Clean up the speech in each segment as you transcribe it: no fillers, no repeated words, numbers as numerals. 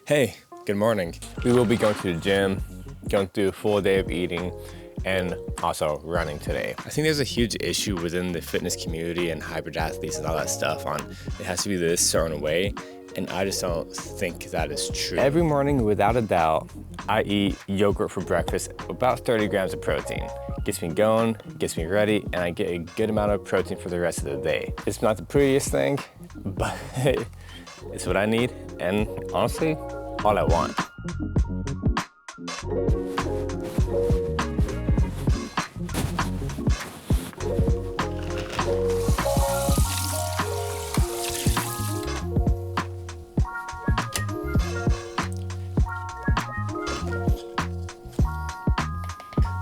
Hey, good morning. We will be going to the gym, going through a full day of eating, and also running today. I think there's a huge issue within the fitness community and hybrid athletes and all that stuff on it has to be this certain way, and I just don't think that is true. Every morning, without a doubt, I eat yogurt for breakfast, about 30 grams of protein. Gets me going, gets me ready, and I get a good amount of protein for the rest of the day. It's not the prettiest thing, but it's what I need, and honestly, all I want.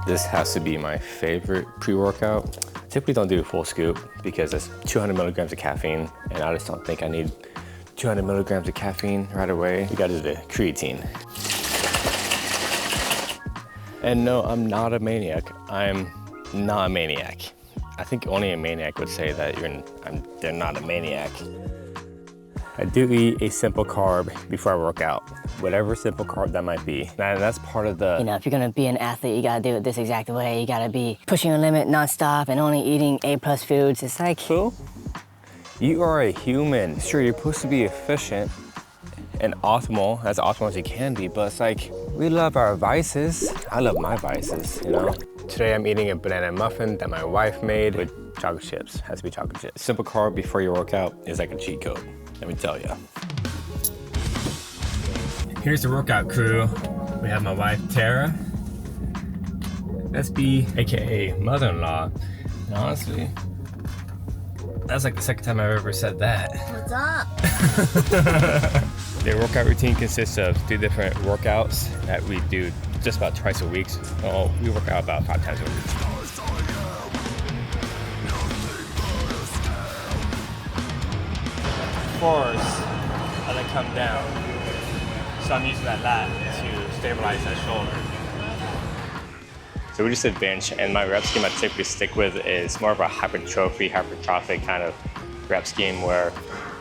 This has to be my favorite pre-workout. I typically don't do a full scoop because that's 200 milligrams of caffeine, and I just don't think I need 200 milligrams of caffeine right away. We gotta do the creatine. And no, I'm not a maniac. I'm not a maniac. I think only a maniac would say that they're not a maniac. I do eat a simple carb before I work out, whatever simple carb that might be. And that's part of the... You know, if you're gonna be an athlete, you gotta do it this exact way. You gotta be pushing your limit nonstop and only eating A+ foods. It's like... Cool. You are a human. Sure, you're supposed to be efficient and optimal, as optimal as you can be, but it's like, we love our vices. I love my vices, you know? Today I'm eating a banana muffin that my wife made with chocolate chips. Has to be chocolate chips. Simple carb before your workout is like a cheat code, let me tell you. Here's the workout crew. We have my wife, Tara. That's B, AKA mother-in-law. And honestly, that's like the second time I've ever said that. What's up? Their workout routine consists of 3 different workouts that we do just about twice a week. Well, we work out about 5 times a week. Force, and then come down. So I'm using that lat to stabilize that shoulder. So we just did bench, and my rep scheme I typically stick with is more of a hypertrophic kind of rep scheme where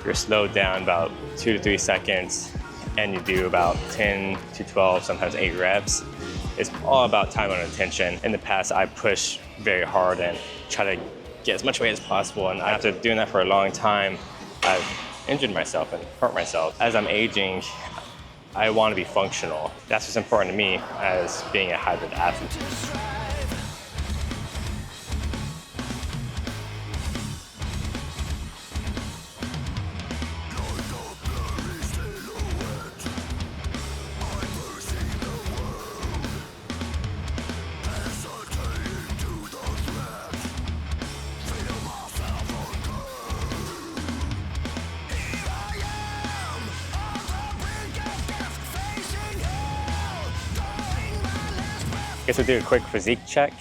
you're slowed down about 2 to 3 seconds and you do about 10 to 12, sometimes 8 reps. It's all about time and attention. In the past, I push very hard and try to get as much weight as possible, and after doing that for a long time, I've injured myself and hurt myself. As I'm aging, I want to be functional. That's what's important to me as being a hybrid athlete. Guess we'll do a quick physique check.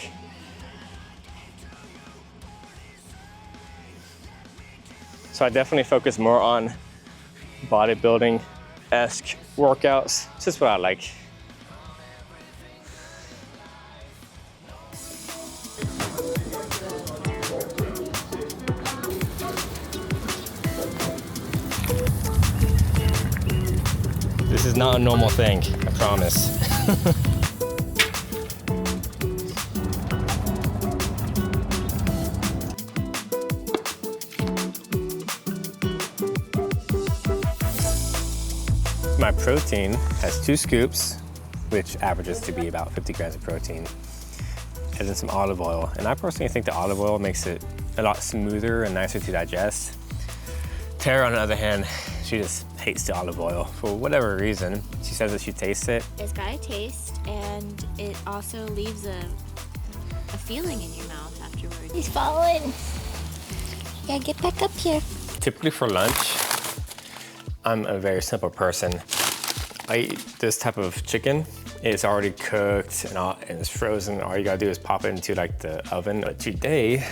So I definitely focus more on bodybuilding-esque workouts. It's just what I like. This is not a normal thing, I promise. My protein has 2 scoops, which averages to be about 50 grams of protein, and then some olive oil. And I personally think the olive oil makes it a lot smoother and nicer to digest. Tara, on the other hand, she just hates the olive oil for whatever reason. She says that she tastes it. It's got a taste, and it also leaves a feeling in your mouth afterwards. He's falling. Yeah, get back up here. Typically for lunch, I'm a very simple person. I eat this type of chicken. It's already cooked and it's frozen. All you gotta do is pop it into like the oven. But today,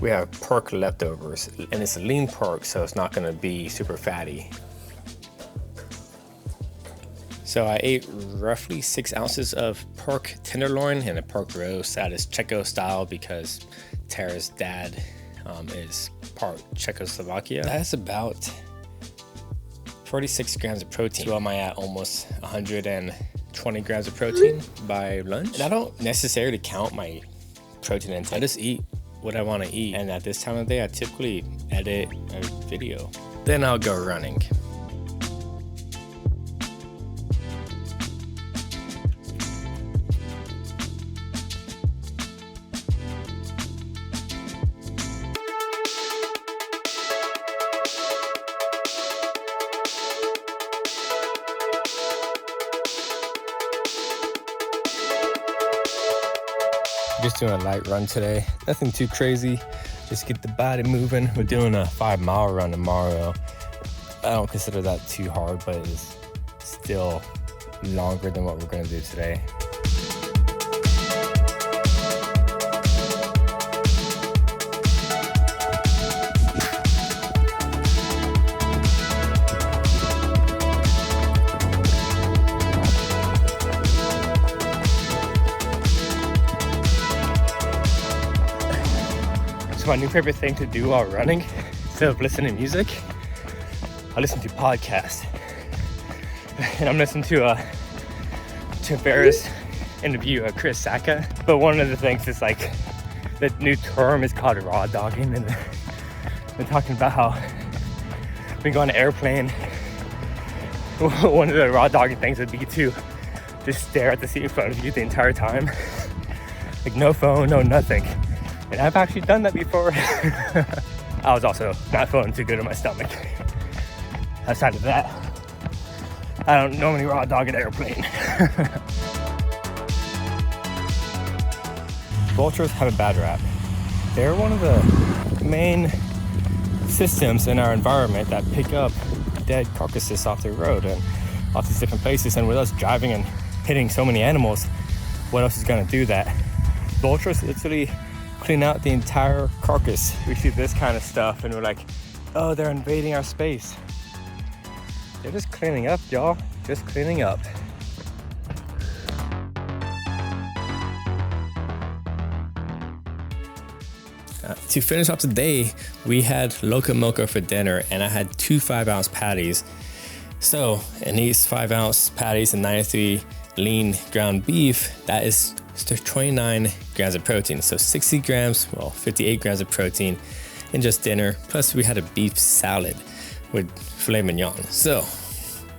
we have pork leftovers, and it's a lean pork, so it's not gonna be super fatty. So I ate roughly 6 ounces of pork tenderloin and a pork roast that is Czech style because Tara's dad is part Czechoslovakia. That's about 46 grams of protein. So am I at almost 120 grams of protein by lunch? And I don't necessarily count my protein intake. I just eat what I want to eat. And at this time of the day, I typically edit a video. Then I'll go running. Just doing a light run today, nothing too crazy, just get the body moving. We're doing a 5-mile run tomorrow. I don't consider that too hard, but it's still longer than what we're gonna do today. So my new favorite thing to do while running, instead of listening to music, I listen to podcasts. And I'm listening to Tim Ferriss interview Chris Sacca. But one of the things is like, the new term is called raw dogging. And they're talking about how when you go on an airplane, one of the raw dogging things would be to just stare at the seat in front of you the entire time. Like no phone, no nothing. And I've actually done that before. I was also not feeling too good in my stomach. Outside of that, I don't normally raw dog an airplane. Vultures have a bad rap. They're one of the main systems in our environment that pick up dead carcasses off the road and off these different places. And with us driving and hitting so many animals, what else is gonna do that? Vultures literally clean out the entire carcass. We see this kind of stuff and we're like, oh, they're invading our space. They're just cleaning up, y'all. Just cleaning up. To finish off the day, we had loco moco for dinner and I had 2 5-ounce patties. So in these 5-ounce patties and 93 lean ground beef, that is 29 grams of protein. So 60 grams, well, 58 grams of protein in just dinner. Plus we had a beef salad with filet mignon. So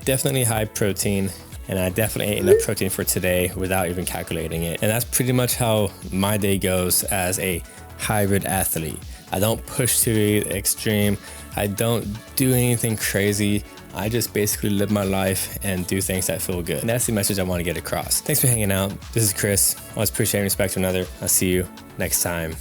definitely high protein, and I definitely ate enough protein for today without even calculating it. And that's pretty much how my day goes as a hybrid athlete. I don't push to the extreme. I don't do anything crazy. I just basically live my life and do things that feel good. And that's the message I want to get across. Thanks for hanging out. This is Chris. Always appreciate and respect one another. I'll see you next time.